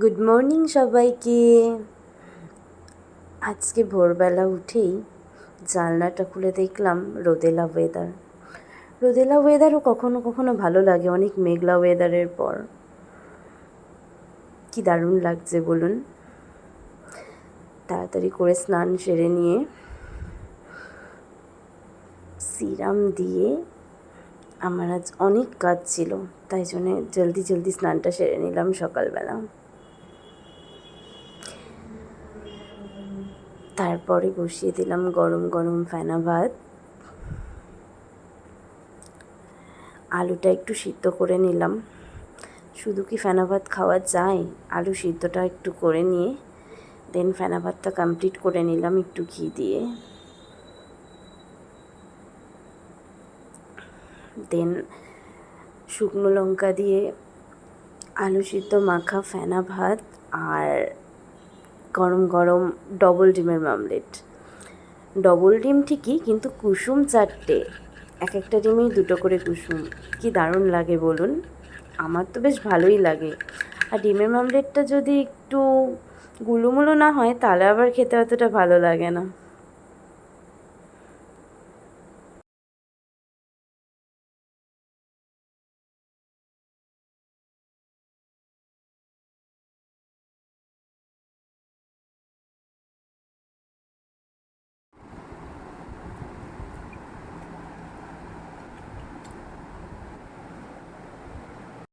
Good morning সবাইকে। আজকে ভোরবেলা উঠেই জানলাটা খুলে দেখলাম রোদেলা ওয়েদার। রোদেলা ওয়েদারও কখনো কখনো ভালো লাগে, অনেক মেঘলা ওয়েদারের পর। কি দারুণ লাগছে বলুন। তাড়াতাড়ি করে স্নান সেরে নিয়ে সিরাম দিয়ে, আমার আজ অনেক কাজ ছিল, তাই জন্যে জলদি স্নানটা সেরে নিলাম সকালবেলা। তারপরে বসিয়ে দিলাম গরম গরম ফেনা ভাত। আলুটা একটু সিদ্ধ করে নিলাম। শুধু কি ফেনা ভাত খাওয়া যায়? আলু সিদ্ধটা একটু করে নিয়ে দেন ফেনা ভাতটা কমপ্লিট করে নিলাম একটু ঘি দিয়ে। দেন শুকনো লঙ্কা দিয়ে আলু সিদ্ধ মাখা ফেনা ভাত আর গরম গরম ডবল ডিমের মামলেট। ডবল ডিম ঠিকই, কিন্তু কুসুম চারটে, এক একটা ডিমেই দুটো করে কুসুম। কি দারুণ লাগে বলুন। আমার তো বেশ ভালোই লাগে। আর ডিমের মামলেটটা যদি একটু গুলুমুলো না হয় তাহলে আবার খেতে অতটা ভালো লাগে না।